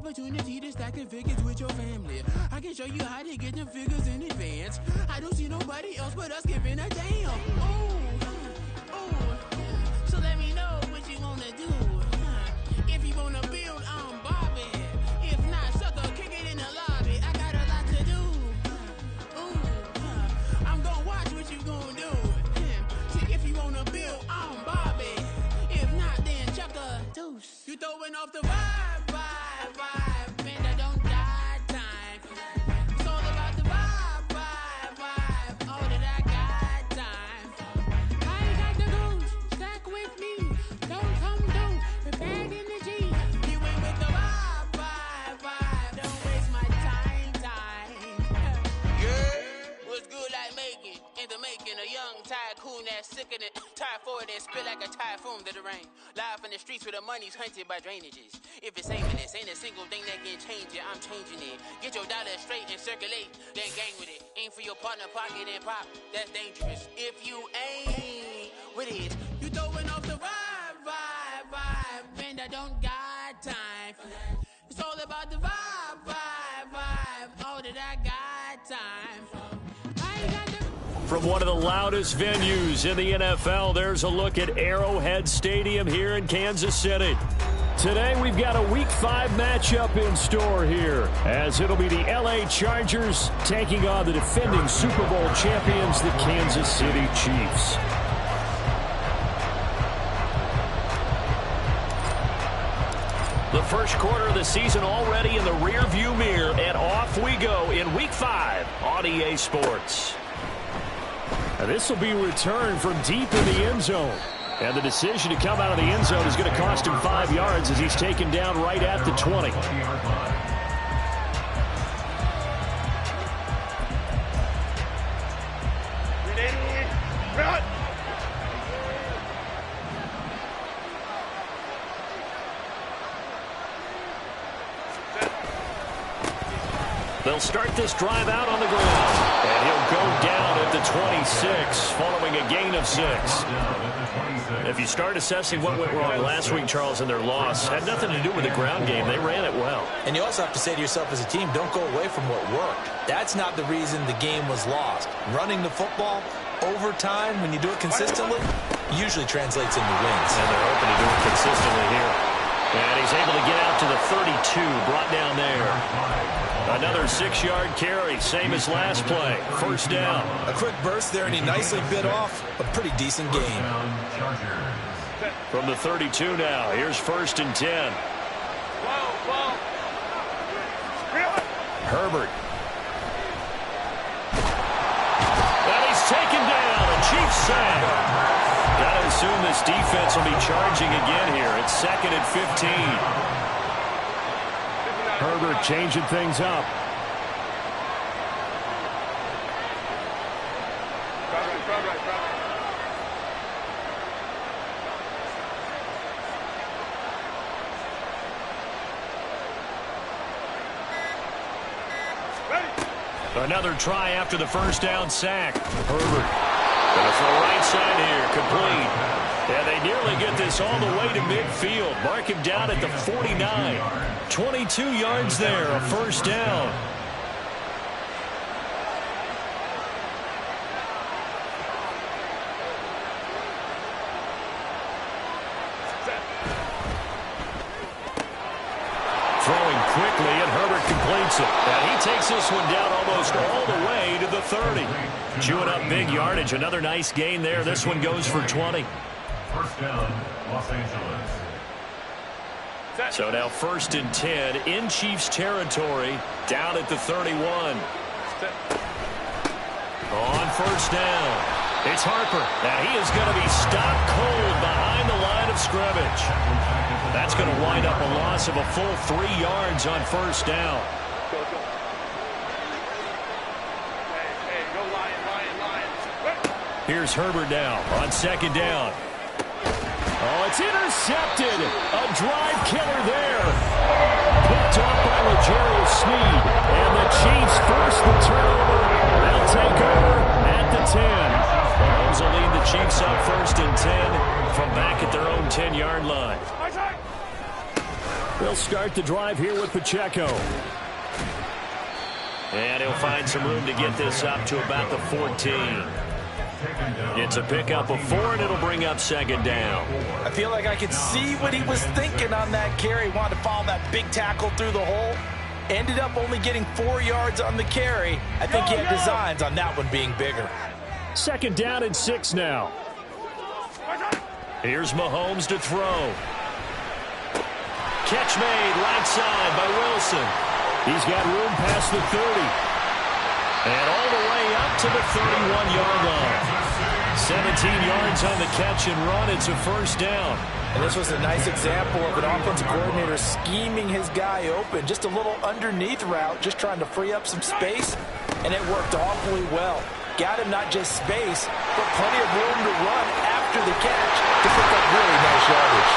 opportunity to stack the figures with your family. I can show you how to get them figures in advance. I don't see nobody else but us giving a damn. So let me know what you wanna do. If you wanna build on Bobby. If not, sucker, kick it in the lobby. I got a lot to do. I'm gonna watch what you gonna do. See if you wanna build on Bobby. If not, then chuck a deuce. You throwing off the vibe, and I don't got time. It's all about the vibe, all that I got time. I ain't got the goose, stack with me. Don't come through, the bag in the G. You ain't with the vibe, don't waste my time. Yeah, what's good like making, in the making, a young tycoon that's sick of it. Tired for it and spit like a typhoon to the rain. Live in the streets where the money's hunted by drainages. If it's aimless, ain't a single thing that can change it. I'm changing it. Get your dollar straight and circulate, then gang with it. Aim for your partner, pocket and pop. That's dangerous. If you ain't with it, you throwing off the vibe, and I don't got time for that. It's all about the vibe, all that I got time for. I ain't got the. From one of the loudest venues in the NFL, there's a look at Arrowhead Stadium here in Kansas City. Today, we've got a Week 5 matchup in store here, as it'll be the LA Chargers taking on the defending Super Bowl champions, the Kansas City Chiefs. The first quarter of the season already in the rearview mirror, and off we go in Week 5 on EA Sports. And this will be returned from deep in the end zone. And the decision to come out of the end zone is going to cost him 5 yards as he's taken down right at the 20. They'll start this drive out on the ground. And he'll go down at the 26 following a gain of 6. If you start assessing what went wrong last week, Charles, in their loss, had nothing to do with the ground game. They ran it well. And you also have to say to yourself as a team, don't go away from what worked. That's not the reason the game was lost. Running the football over time, when you do it consistently, usually translates into wins. And they're hoping to do it consistently here. And he's able to get out to the 32, brought down there. Another 6-yard carry, same as last play. First down. A quick burst there, and he nicely bit off a pretty decent gain. From the 32 now, here's 1st and 10. Herbert. And he's taken down. A Chiefs sack. Got to assume this defense will be charging again here. It's 2nd and 15. Herbert changing things up. Another try after the first down sack. Herbert going to throw right side here, complete. And they nearly get this all the way to midfield. Mark him down at the 49. 22 yards there, a first down. Throwing quickly, and Herbert completes it. And he takes this one down almost all the way to the 30. Chewing up big yardage. Another nice gain there. This one goes for 20. First down, Los Angeles. So now 1st and 10 in Chiefs territory, down at the 31. On first down, it's Harper. Now he is going to be stopped cold behind the line of scrimmage. That's going to wind up a loss of a full 3 yards on first down. Here's Herbert now on 2nd down. Oh, it's intercepted. A drive killer there. Picked off by L'Jarius Sneed. And the Chiefs force the turnover. They'll take over at the 10. Those will lead the Chiefs up 1st and 10 from back at their own 10-yard line. They'll start the drive here with Pacheco. And he'll find some room to get this up to about the 14. It's a pickup of 4, and it'll bring up second down. I feel like I could see what he was thinking on that carry. Wanted to follow that big tackle through the hole. Ended up only getting 4 yards on the carry. I think he had designs on that one being bigger. Second down and 6 now. Here's Mahomes to throw. Catch made right side by Wilson. He's got room past the 30. And all the way up to the 31-yard line. 17 yards on the catch and run. It's a first down. And this was a nice example of an offensive coordinator scheming his guy open. Just a little underneath route, just trying to free up some space. And it worked awfully well. Got him not just space, but plenty of room to run after the catch to pick up really nice yardage.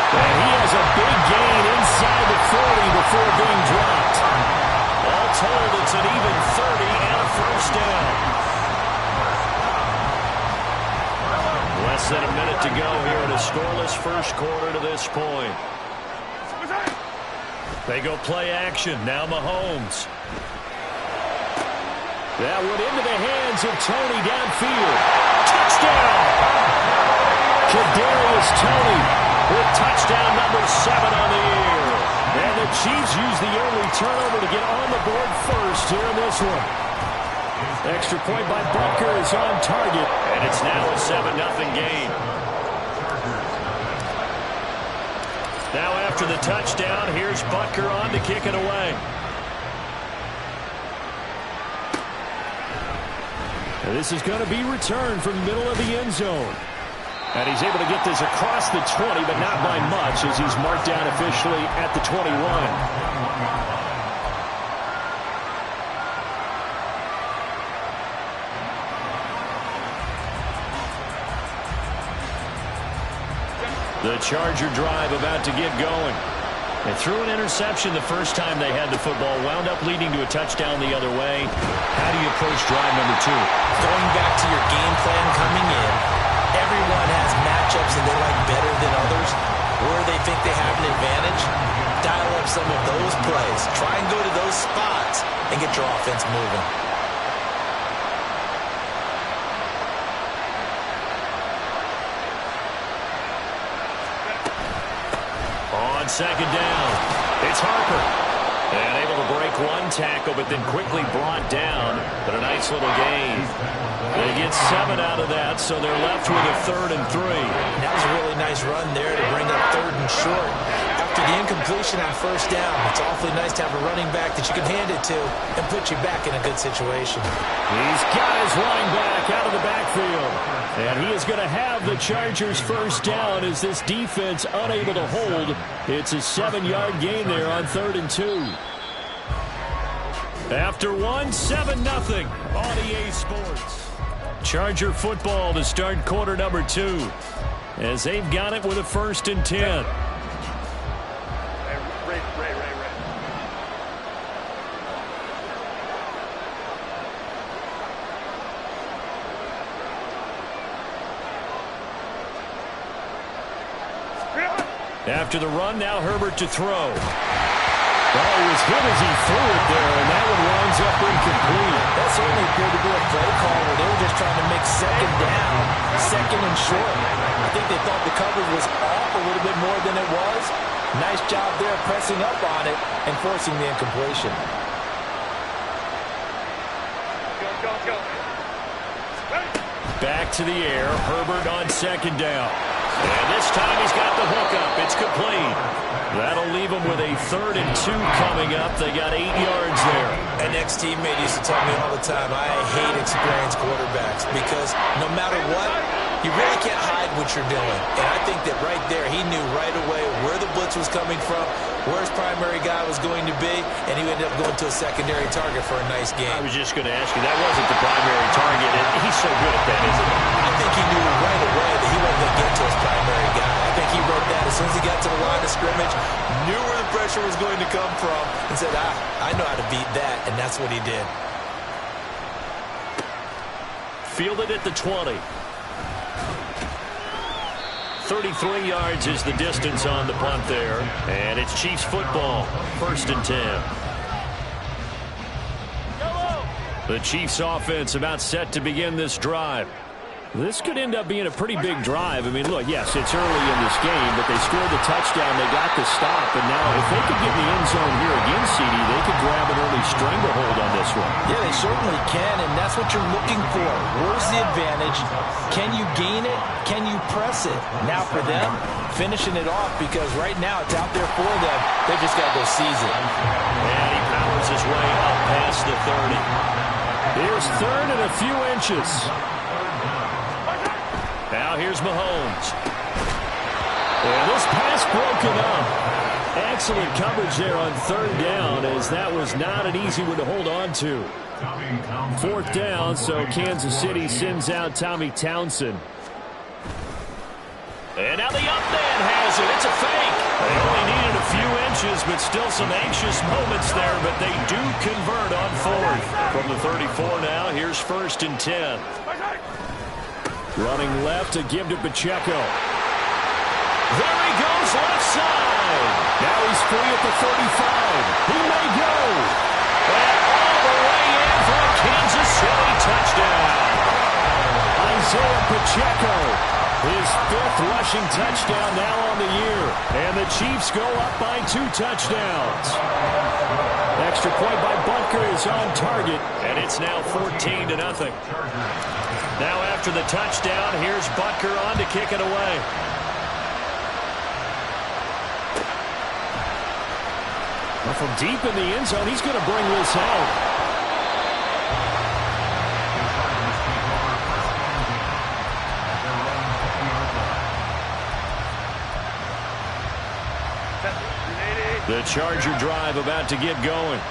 And he has a big gain inside the 40 before being dropped. All told, it's an even 30 and a first down. Less than a minute to go here in a scoreless first quarter to this point. They go play action. Now Mahomes. That went into the hands of Tony downfield. Touchdown! Kadarius Toney with touchdown number 7 on the year. And the Chiefs use the early turnover to get on the board first here in this one. Extra point by Butker is on target. And it's now a 7-0 game. Now after the touchdown, here's Butker on to kick it away. And this is going to be returned from the middle of the end zone. And he's able to get this across the 20, but not by much, as he's marked down officially at the 21. The Charger drive about to get going. They threw an interception the first time they had the football, wound up leading to a touchdown the other way. How do you approach drive number 2? Going back to your game plan coming in, everyone has matchups that they like better than others, where they think they have an advantage. Dial up some of those plays. Try and go to those spots and get your offense moving. On second down, it's Harper. And able to break one tackle, but then quickly brought down. But a nice little gain. They get 7 out of that, so they're left with a 3rd and 3. That was a really nice run there to bring up 3rd and short. After the incompletion on first down, it's awfully nice to have a running back that you can hand it to and put you back in a good situation. He's got his running back out of the backfield. And he is going to have the Chargers first down as this defense unable to hold. It's a 7-yard gain there on 3rd and 2. After 7-0 on EA Sports. Charger football to start quarter number 2 as they've got it with a 1st and 10. After the run, now Herbert to throw. Well, he was hit as he threw it there, and that one winds up incomplete. That certainly appeared to be a play call where they were just trying to make second down, 2nd and short. I think they thought the coverage was off a little bit more than it was. Nice job there pressing up on it and forcing the incompletion. Back to the air, Herbert on second down. And this time he's got the hookup. It's complete. That'll leave him with a 3rd and 2 coming up. They got 8 yards there. An ex-teammate used to tell me all the time, I hate experienced quarterbacks because no matter what, you really can't hide what you're doing. And I think that right there, he knew right away where the blitz was coming from, where his primary guy was going to be, and he ended up going to a secondary target for a nice game. I was just going to ask you, that wasn't the primary target, and he's so good at that, isn't he? I think he knew right away that he wasn't going to get to his primary guy. I think he wrote that as soon as he got to the line of scrimmage, knew where the pressure was going to come from, and said, I know how to beat that, and that's what he did. Fielded at the 20. 33 yards is the distance on the punt there. And it's Chiefs football, 1st and 10. The Chiefs offense about set to begin this drive. This could end up being a pretty big drive. I mean, look, yes, it's early in this game, but they scored the touchdown. They got the stop, and now if they could get in the end zone here again, CD, they could grab an early stranglehold on this one. Yeah, they certainly can, and that's what you're looking for. Where's the advantage? Can you gain it? Can you press it? Now for them, finishing it off, because right now it's out there for them. They just got to go seize it. And he powers his way up past the 30. Here's 3rd and a few inches. Now here's Mahomes. And this pass broken up. Excellent coverage there on 3rd down, as that was not an easy one to hold on to. 4th down, so Kansas City sends out Tommy Townsend. And now the up man has it. It's a fake. They only needed a few inches, but still some anxious moments there, but they do convert on 4th. From the 34 now, here's 1st and 10. Running left to give to Pacheco. There he goes, left side. Now he's free at the 35. He may go. And all the way in for a Kansas City touchdown. Isaiah Pacheco, his 5th rushing touchdown now on the year. And the Chiefs go up by 2 touchdowns. Extra point by Butker is on target, and it's now 14-0. Now after the touchdown, here's Butker on to kick it away. Well, from deep in the end zone, he's going to bring this out. The Charger drive about to get going.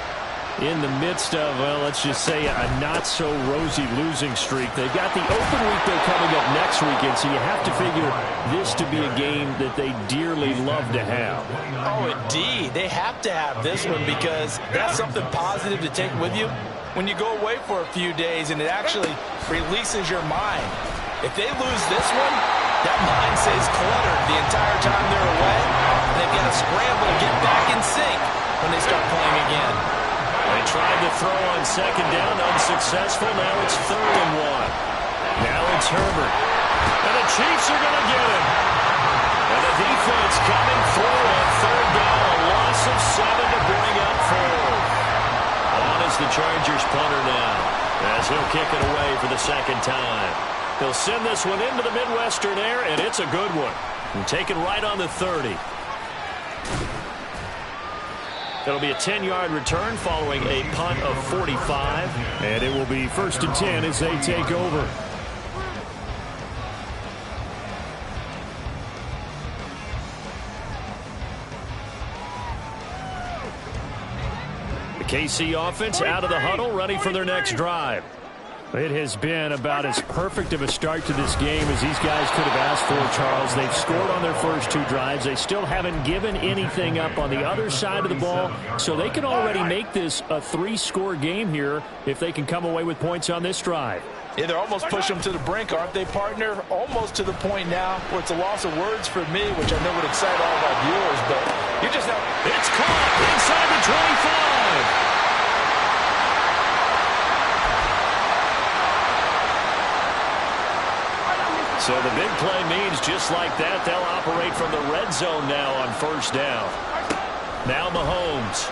In the midst of, well, let's just say a not-so-rosy losing streak. They've got the open week they're coming up next weekend, so you have to figure this to be a game that they dearly love to have. Oh, indeed. They have to have this one, because that's something positive to take with you when you go away for a few days, and it actually releases your mind. If they lose this one, that mind stays cluttered the entire time they're away, and they've got to scramble to get back in sync when they start playing again. They tried to throw on 2nd down, unsuccessful. Now it's 3rd and 1. Now it's Herbert. And the Chiefs are going to get him. And the defense coming through on 3rd down. A loss of 7 to bring up 4th. On is the Chargers punter now, as he'll kick it away for the 2nd time. He'll send this one into the Midwestern air, and it's a good one. And take it right on the 30. It'll be a 10-yard return following a punt of 45. And it will be 1st and 10 as they take over. The KC offense out of the huddle, ready for their next drive. It has been about as perfect of a start to this game as these guys could have asked for, Charles. They've scored on their first 2 drives. They still haven't given anything up on the other side of the ball, so they can already make this a 3-score game here if they can come away with points on this drive. Yeah, they're almost pushing them to the brink, aren't they, partner? Almost to the point now where it's a loss of words for me, which I know would excite all of our viewers, but you just know it's caught inside the 25. So the big play means just like that, they'll operate from the red zone now on 1st down. Now Mahomes.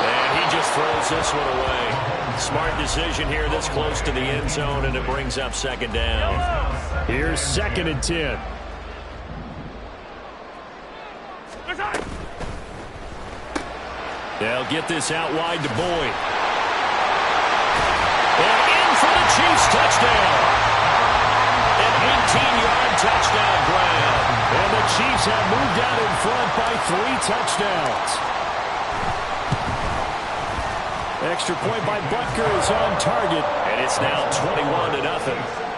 And he just throws this one away. Smart decision here this close to the end zone, and it brings up 2nd down. Here's 2nd and 10. They'll get this out wide to Boyd. For the Chiefs touchdown. An 18-yard touchdown grab. And the Chiefs have moved out in front by 3 touchdowns. Extra point by Butker is on target. And it's now 21-0.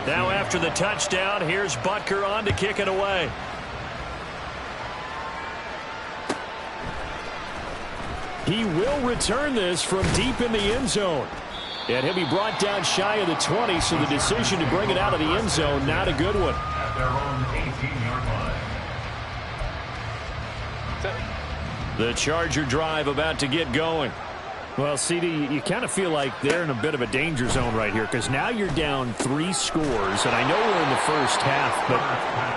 Now after the touchdown, here's Butker on to kick it away. He will return this from deep in the end zone. And he'll be brought down shy of the 20, so the decision to bring it out of the end zone, not a good one. At their own 18-yard line. The Charger drive about to get going. Well, CD, you kind of feel like they're in a bit of a danger zone right here because now you're down 3 scores, and I know we're in the first half, but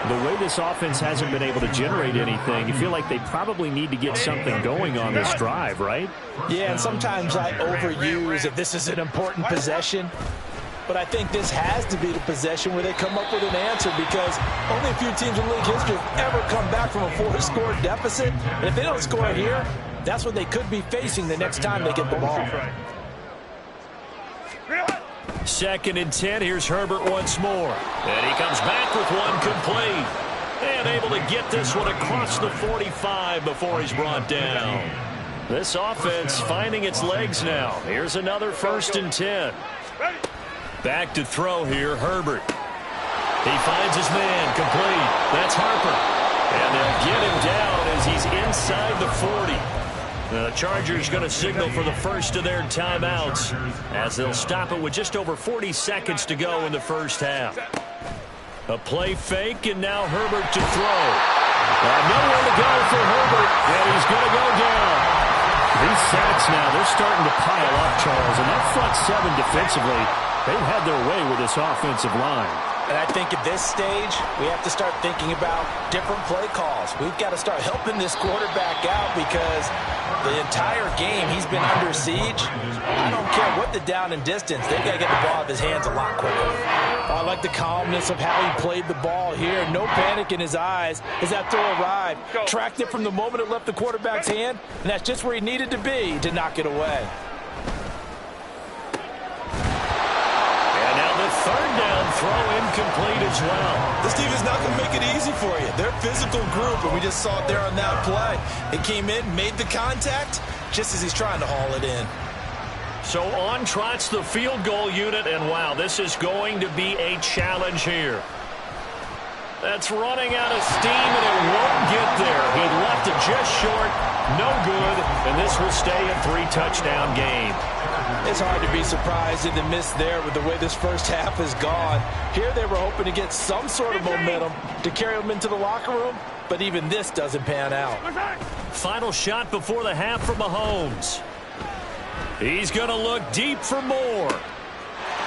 the way this offense hasn't been able to generate anything, you feel like they probably need to get something going on this drive, right? Yeah, and sometimes I overuse that this is an important possession, but I think this has to be the possession where they come up with an answer because only a few teams in league history have ever come back from a 4-score deficit, and if they don't score here, that's what they could be facing the next time they get the ball. 2nd and 10. Here's Herbert once more. And he comes back with one complete. And able to get this one across the 45 before he's brought down. This offense finding its legs now. Here's another 1st and 10. Back to throw here, Herbert. He finds his man, complete. That's Harper. And they'll get him down as he's inside the 40. The Chargers going to signal for the first of their timeouts as they'll stop it with just over 40 seconds to go in the first half. A play fake, and now Herbert to throw. Nowhere to go for Herbert, and he's going to go down. These sacks now, they're starting to pile up, Charles, and that front 7 defensively, they've had their way with this offensive line. And I think at this stage, we have to start thinking about different play calls. We've got to start helping this quarterback out because the entire game he's been under siege. I don't care what the down and distance. They've got to get the ball out of his hands a lot quicker. I like the calmness of how he played the ball here. No panic in his eyes as that throw arrived. Tracked it from the moment it left the quarterback's hand, and that's just where he needed to be to knock it away. Third down throw incomplete as well. This team is not going to make it easy for you. They're a physical group, and we just saw it there on that play. It came in, made the contact, just as he's trying to haul it in. So on trots the field goal unit, and wow, this is going to be a challenge here. That's running out of steam, and it won't get there. He left it just short, no good, and this will stay a 3-touchdown game. It's hard to be surprised in the miss there with the way this first half has gone. Here they were hoping to get some sort of momentum to carry them into the locker room, but even this doesn't pan out. Final shot before the half from Mahomes. He's going to look deep for more.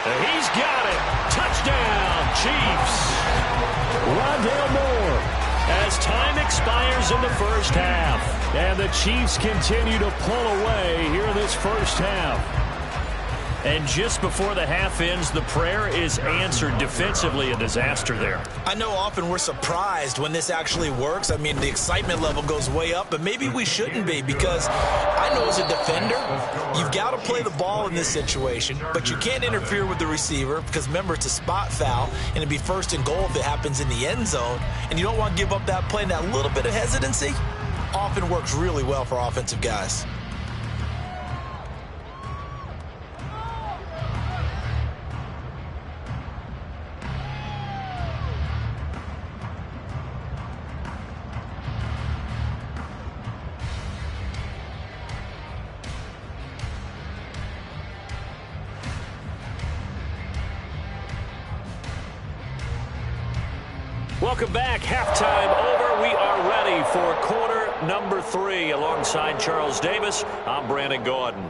He's got it. Touchdown, Chiefs. Rondale Moore as time expires in the first half. And the Chiefs continue to pull away here in this first half. And just before the half ends, the prayer is answered. Defensively, a disaster there. I know often we're surprised when this actually works. I mean, the excitement level goes way up, but maybe we shouldn't be because I know as a defender, you've got to play the ball in this situation, but you can't interfere with the receiver because, remember, it's a spot foul, and it'd be 1st and goal if it happens in the end zone, and you don't want to give up that play, and that little bit of hesitancy often works really well for offensive guys. Welcome back. Halftime over. We are ready for quarter number 3. Alongside Charles Davis, I'm Brandon Gordon.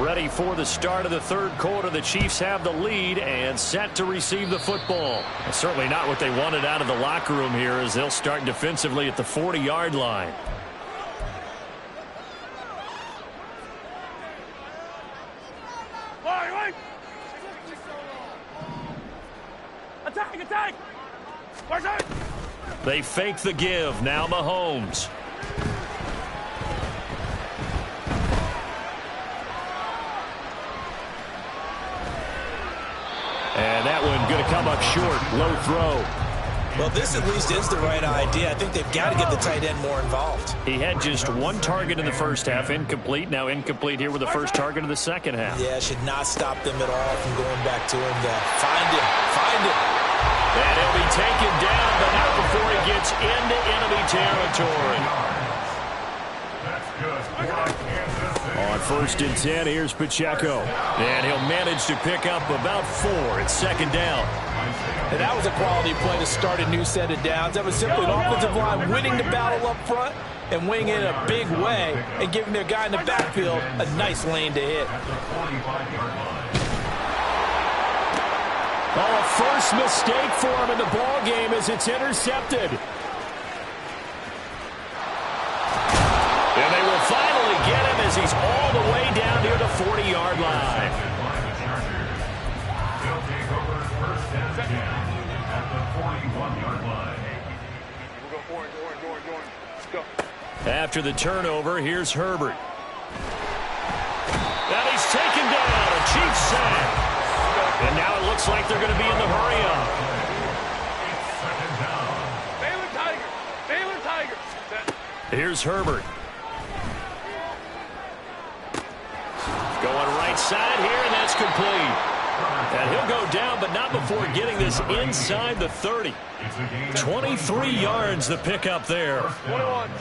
Ready for the start of the third quarter. The Chiefs have the lead and set to receive the football. Certainly not what they wanted out of the locker room here as they'll start defensively at the 40-yard line. They fake the give. Now Mahomes. And that one going to come up short. Low throw. Well, this at least is the right idea. I think they've got to get the tight end more involved. He had just one target in the first half. Incomplete. Now incomplete here with the first target of the second half. Yeah, should not stop them at all from going back to him. Find him. Find him. And he'll be taken down, but not before he gets into enemy territory. That's good. On 1st and 10, here's Pacheco. And he'll manage to pick up about 4. It's second down. And that was a quality play to start a new set of downs. That was simply an offensive line winning the battle up front and winning it in a big way and giving their guy in the backfield a nice lane to hit. Oh, a first mistake for him in the ball game as it's intercepted. And they will finally get him as he's all the way down near the 40-yard line. They'll take over first and 10 at the 41-yard line. We'll go orange. Let's go. After the turnover, here's Herbert. And he's taken down. A Chiefs sack. And now it looks like they're going to be in the hurry-up. Baylor Tiger. Here's Herbert. Going right side here, and that's complete. And he'll go down, but not before getting this inside the 30. 23 yards the pickup there.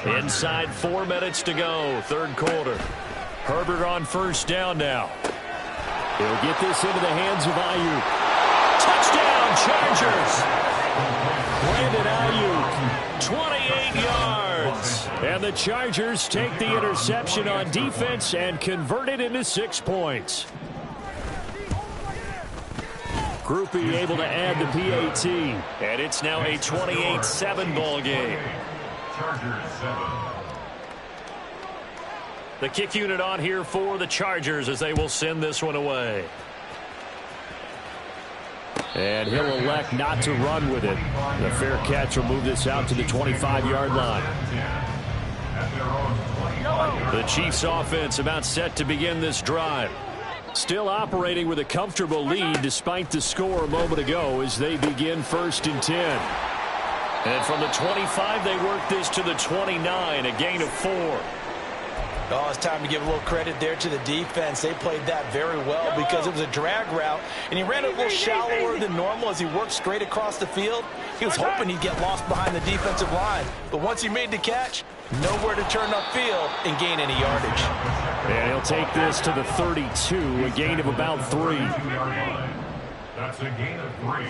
Inside 4 minutes to go, third quarter. Herbert on first down now. He'll get this into the hands of Ayuk. Touchdown, Chargers. Brandon Ayuk, 28 yards. And the Chargers take the interception on defense and convert it into 6 points. Groupie able to add the PAT. And it's now a 28-7 ball game. Chargers 7. The kick unit on here for the Chargers as they will send this one away. And he'll elect not to run with it. The fair catch will move this out to the 25-yard line. The Chiefs offense about set to begin this drive. Still operating with a comfortable lead despite the score a moment ago as they begin 1st and 10. And from the 25, they work this to the 29, a gain of 4. Oh, it's time to give a little credit there to the defense. They played that very well because it was a drag route, and he ran it a little shallower than normal as he worked straight across the field. He was hoping he'd get lost behind the defensive line, but once he made the catch, nowhere to turn upfield and gain any yardage. And he'll take this to the 32, a gain of about 3. That's a gain of 3.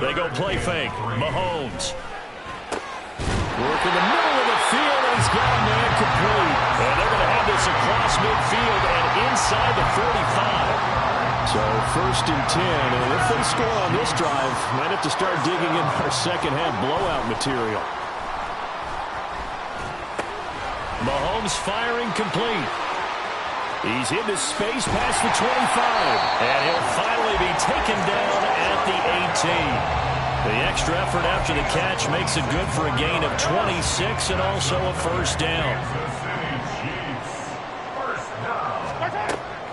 They go play fake. Mahomes. Work in the middle of the field, and he's got a man complete. And they're going to have this across midfield and inside the 45. So 1st and 10, and if they score on this drive, might have to start digging in our second half blowout material. Mahomes firing complete. He's into space past the 25, and he'll finally be taken down at the 18. The extra effort after the catch makes it good for a gain of 26 and also a first down.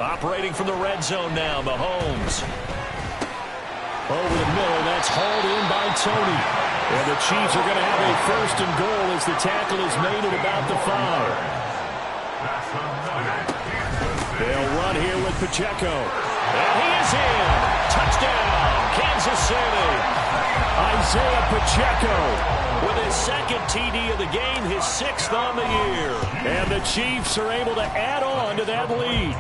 Operating from the red zone now, Mahomes. Over the middle, that's hauled in by Tony. And the Chiefs are going to have a 1st and goal as the tackle is made at about the 5. They'll run here with Pacheco. And he is in. Touchdown, Kansas City. Isaiah Pacheco with his 2nd TD of the game, his 6th on the year. And the Chiefs are able to add on to that lead.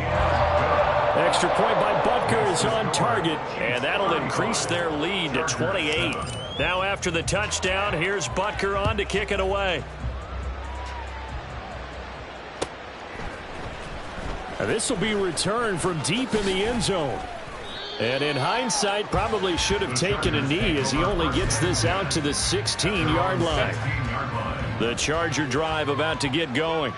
Extra point by Butker is on target, and that'll increase their lead to 28. Now after the touchdown, here's Butker on to kick it away. And this will be returned from deep in the end zone. And in hindsight, probably should have taken a knee as he only gets this out to the 16-yard line. The Charger drive about to get going.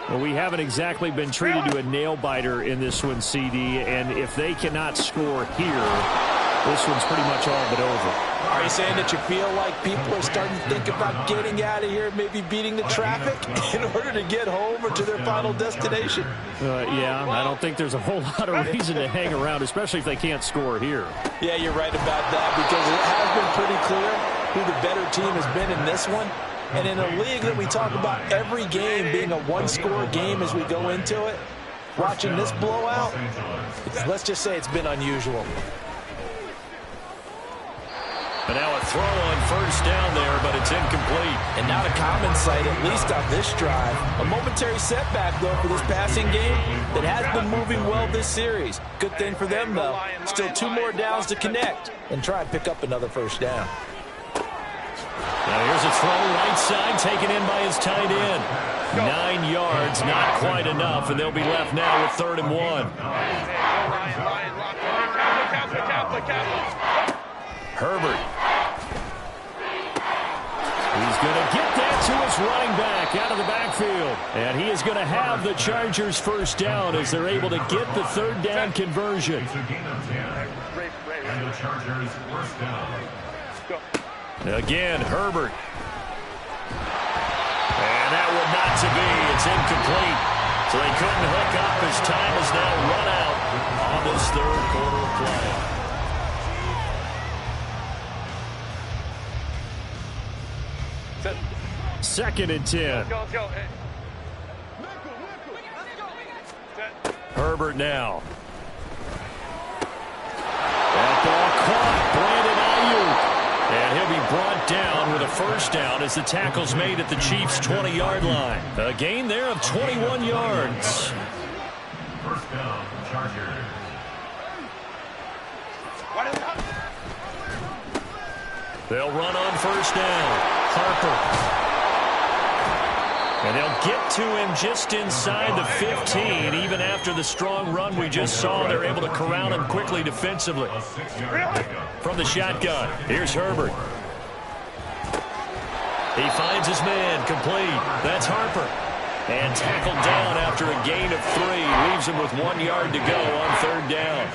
Well, we haven't exactly been treated to a nail-biter in this one, CD, and if they cannot score here, this one's pretty much all but over. Are you saying that you feel like people are starting to think about getting out of here, maybe beating the traffic in order to get home or to their final destination? Yeah, I don't think there's a whole lot of reason to hang around, especially if they can't score here. Yeah, you're right about that, because it has been pretty clear who the better team has been in this one. And in a league that we talk about every game being a one-score game as we go into it, watching this blowout, let's just say it's been unusual. And now a throw on first down there, but it's incomplete. And not a common sight, at least on this drive. A momentary setback, though, for this passing game that has been moving well this series. Good thing for them, though. Still 2 more downs to connect and try and pick up another first down. Now here's a throw right side, taken in by his tight end. 9 yards, not quite enough, and they'll be left now with 3rd and 1. Herbert. He's going to get that to his running back out of the backfield. And he is going to have the Chargers first down as they're able to get the 3rd down conversion. It's a gain of 10. And the Chargers first down. Again, Herbert. And that one not to be. It's incomplete. So they couldn't hook up as time is now run out on this 3rd quarter of play. 2nd and 10. Let's go. Hey. Herbert now. That ball caught. Brandon Ayuk. And he'll be brought down with a first down as the tackle's made at the Chiefs' 20-yard line. A gain there of 21 yards. First down, Chargers. They'll run on first down. Harper. And they'll get to him just inside the 15. Even after the strong run we just saw, they're able to corral him quickly defensively. From the shotgun, here's Herbert. He finds his man, complete. That's Harper. And tackled down after a gain of 3. Leaves him with 1 yard to go on 3rd down.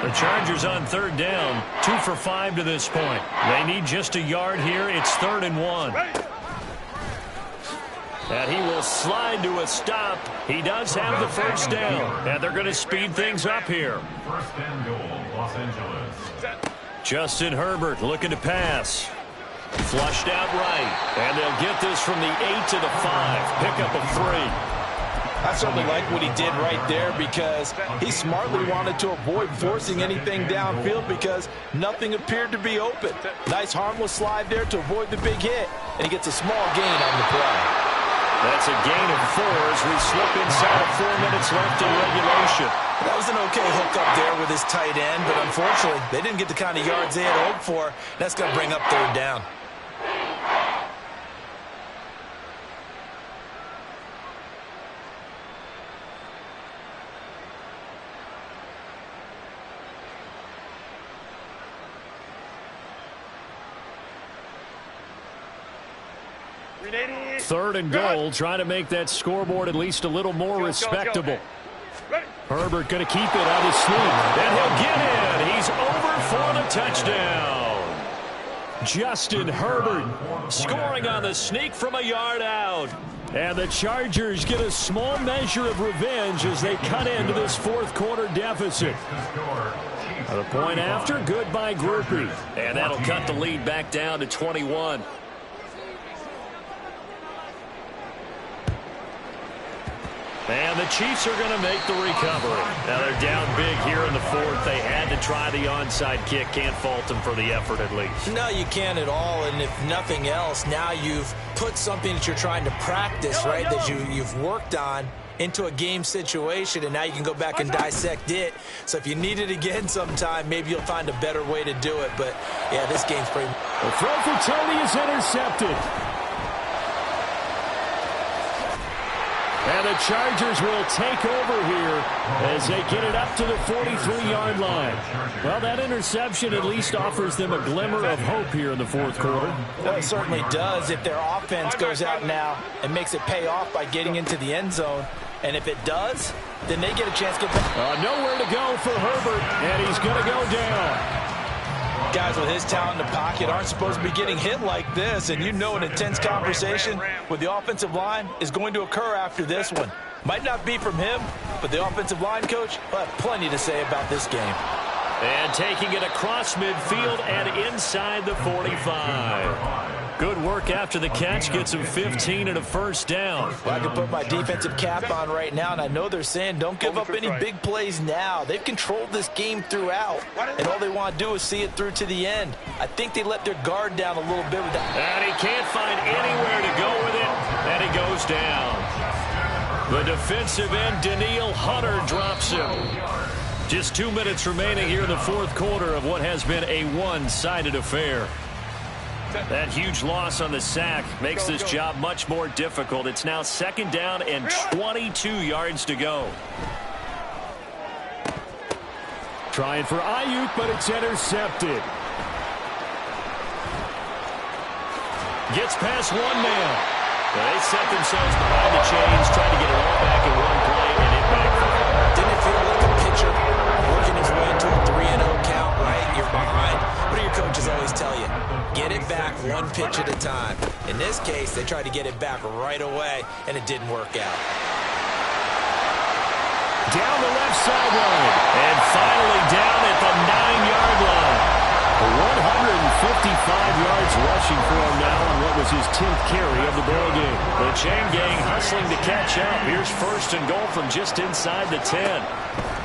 The Chargers on 3rd down, 2 for 5 to this point. They need just a yard here. It's 3rd and 1. And he will slide to a stop. He does have the first down. And they're going to speed things up here. First and goal, Los Angeles. Justin Herbert looking to pass. Flushed out right. And they'll get this from the 8 to the 5. Pickup of 3. I certainly like what he did right there, because he smartly wanted to avoid forcing anything downfield because nothing appeared to be open. Nice harmless slide there to avoid the big hit, and he gets a small gain on the play. That's a gain of 4 as we slip inside of 4 minutes left in regulation. That was an okay hook up there with his tight end, but unfortunately, they didn't get the kind of yards they had hoped for. That's going to bring up 3rd down. Third and goal, trying to make that scoreboard at least a little more respectable. Herbert going to keep it on his sneak. And he'll get in. He's over for the touchdown. Justin Herbert scoring on the sneak from a yard out. And the Chargers get a small measure of revenge as they cut into this 4th quarter deficit. The point after, good by Groupie. And that'll cut the lead back down to 21. And the Chiefs are going to make the recovery. Now they're down big here in the 4th. They had to try the onside kick. Can't fault them for the effort at least. No, you can't at all. And if nothing else, now you've put something that you're trying to practice, right, that you've worked on into a game situation, and now you can go back and dissect it. So if you need it again sometime, maybe you'll find a better way to do it. But, yeah, this game's pretty... The throw for Tony is intercepted. And the Chargers will take over here as they get it up to the 43-yard line. Well, that interception at least offers them a glimmer of hope here in the 4th quarter. Well, it certainly does if their offense goes out now and makes it pay off by getting into the end zone. And if it does, then they get a chance to get back. Nowhere to go for Herbert, and he's going to go down. Guys with his talent in the pocket aren't supposed to be getting hit like this, and you know an intense conversation with the offensive line is going to occur after this one. Might not be from him, but the offensive line coach will have plenty to say about this game. And taking it across midfield and inside the 45. Good work after the catch. Gets him 15 and a first down. Well, I can put my defensive cap on right now, and I know they're saying don't give up any big plays now. They've controlled this game throughout, and all they want to do is see it through to the end. I think they let their guard down a little bit with that. And he can't find anywhere to go with it, and he goes down. The defensive end, Daniil Hunter, drops him. Just 2 minutes remaining here in the fourth quarter of what has been a one-sided affair. That huge loss on the sack makes this job much more difficult. It's now second down and 22 yards to go. Trying for Ayuk, but it's intercepted. Gets past one man. They set themselves behind the chains, trying to get it all back in one play, and it backfired. Didn't it feel like a pitcher working his way into a 3-0 count, right? You're behind. What do your coaches always tell you? Get it back one pitch at a time. In this case, they tried to get it back right away, and it didn't work out. Down the left sideline. And finally down at the 9-yard line. 155 yards rushing for him now on what was his 10th carry of the ball game. The chain gang hustling to catch up. Here's first and goal from just inside the 10.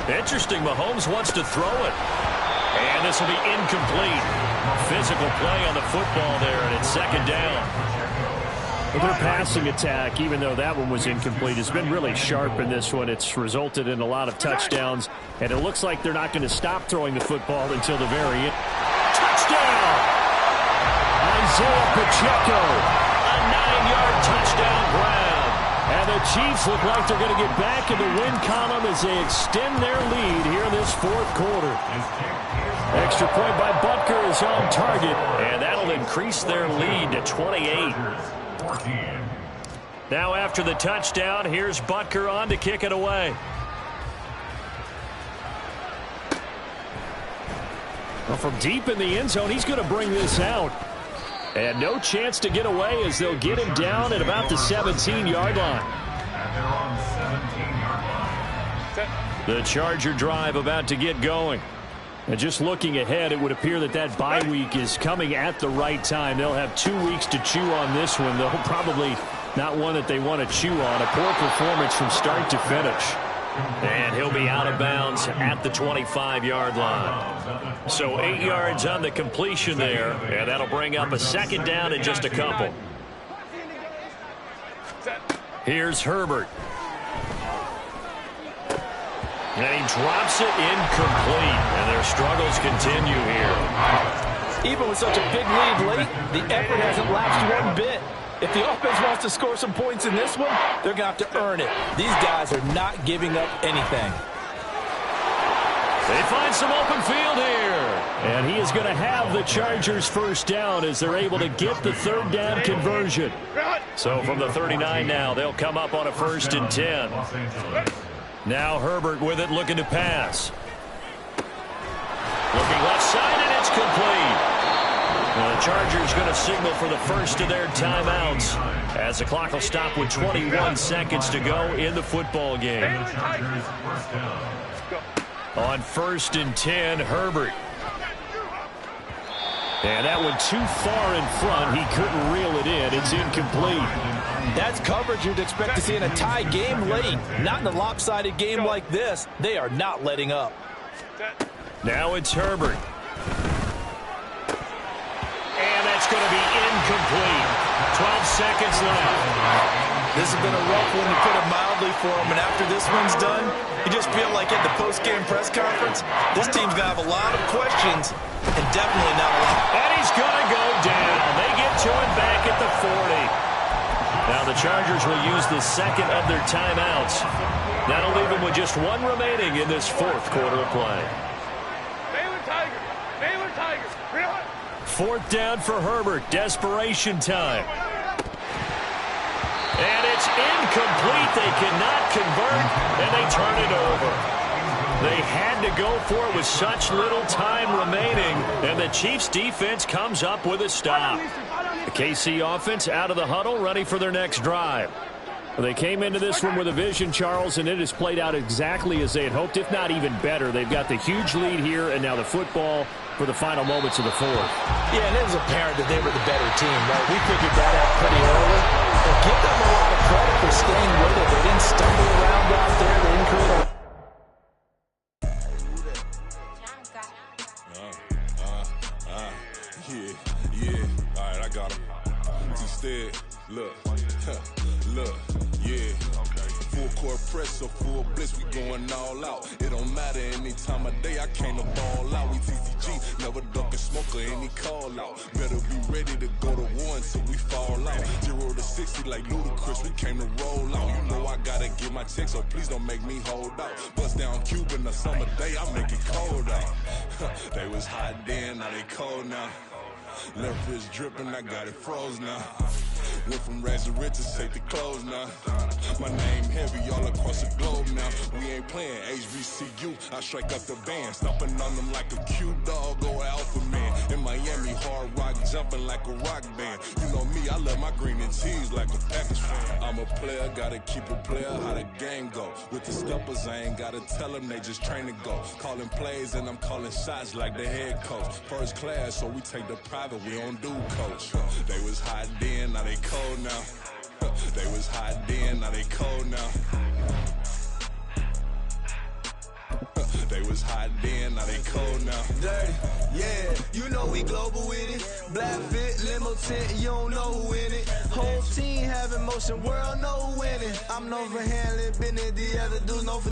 Interesting, Mahomes wants to throw it. And this will be incomplete. Physical play on the football there, and it's second down. Their passing attack, even though that one was incomplete, has been really sharp in this one. It's resulted in a lot of touchdowns, and it looks like they're not going to stop throwing the football until the very end. Touchdown! Isaiah Pacheco. A 9-yard touchdown grab. And the Chiefs look like they're going to get back in the win column as they extend their lead here in this fourth quarter. Extra point by Butker is on target. And that'll increase their lead to 28. Now after the touchdown, here's Butker on to kick it away. Well, from deep in the end zone, he's going to bring this out. And no chance to get away as they'll get him down at about the 17-yard line. The Charger drive about to get going. And just looking ahead, it would appear that that bye week is coming at the right time. They'll have 2 weeks to chew on this one, though probably not one that they want to chew on. A poor performance from start to finish. And he'll be out of bounds at the 25-yard line. So 8 yards on the completion there, and that'll bring up a second down in just a couple. Here's Herbert. And he drops it incomplete, and their struggles continue here. Even with such a big lead late, the effort hasn't lapsed one bit. If the offense wants to score some points in this one, they're going to have to earn it. These guys are not giving up anything. They find some open field here. And he is going to have the Chargers first down as they're able to get the third down conversion. So from the 39 now, they'll come up on a 1st and 10. Now Herbert with it, looking to pass. Looking left side, and it's complete. Well, the Chargers going to signal for the first of their timeouts as the clock will stop with 21 seconds to go in the football game. On 1st and 10, Herbert. And that one too far in front. He couldn't reel it in. It's incomplete. That's coverage you'd expect to see in a tie game late. Not in a lopsided game like this. They are not letting up. Now it's Herbert. And that's going to be incomplete. 12 seconds left. This has been a rough one, to put it mildly, for him. And after this one's done, you just feel like at the post-game press conference, this team's going to have a lot of questions and definitely not a lot. And he's going to go down. They get to it back at the 40. Now the Chargers will use the second of their timeouts. That'll leave them with just one remaining in this fourth quarter of play. Baylor Tigers. Really? 4th down for Herbert. Desperation time. And it's incomplete. They cannot convert, and they turn it over. They had to go for it with such little time remaining, and the Chiefs defense comes up with a stop. The KC offense out of the huddle, ready for their next drive. They came into this one with a vision, Charles, and it has played out exactly as they had hoped, if not even better. They've got the huge lead here, and now the football for the final moments of the fourth. Yeah, and it was apparent that they were the better team, right? We figured that out pretty early. But give them a lot of credit for staying with it. They didn't stumble around out there. They didn't create a... Yeah. All right, I got him. Instead, look, yeah. Full court press or full blitz, we going all out. It don't matter any time of day, I came to ball out. We TCG, never duck and smoke or any call out. Better be ready to go to war until we fall out. 0 to 60 like Ludacris, we came to roll out. You know I gotta get my check, so please don't make me hold out. Bust down Cuban a summer day, I make it cold out. They was hot then, now they cold now. Left wrist dripping, I got it froze now. Went from rags to riches, take the clothes now. My name heavy all across the globe now. We ain't playing HBCU, I strike up the band. Stomping on them like a cute dog, go alpha man. In Miami, hard rock jumping like a rock band. You know me, I love my green and cheese like a Packers fan. I'm a player, gotta keep it player, how the game go. With the steppers, I ain't gotta tell them, they just train to go. Calling plays and I'm calling shots like the head coach. First class, so we take the private, we don't do coach. They was hot then, now they cold now. They was hot then, now they cold now. They was hot then, now they cold now. Dirty, yeah, you know we global with it. Black fit, limo tent, you don't know who in it. Whole team having motion, world know who winning. I'm known for handling business, the other dudes know for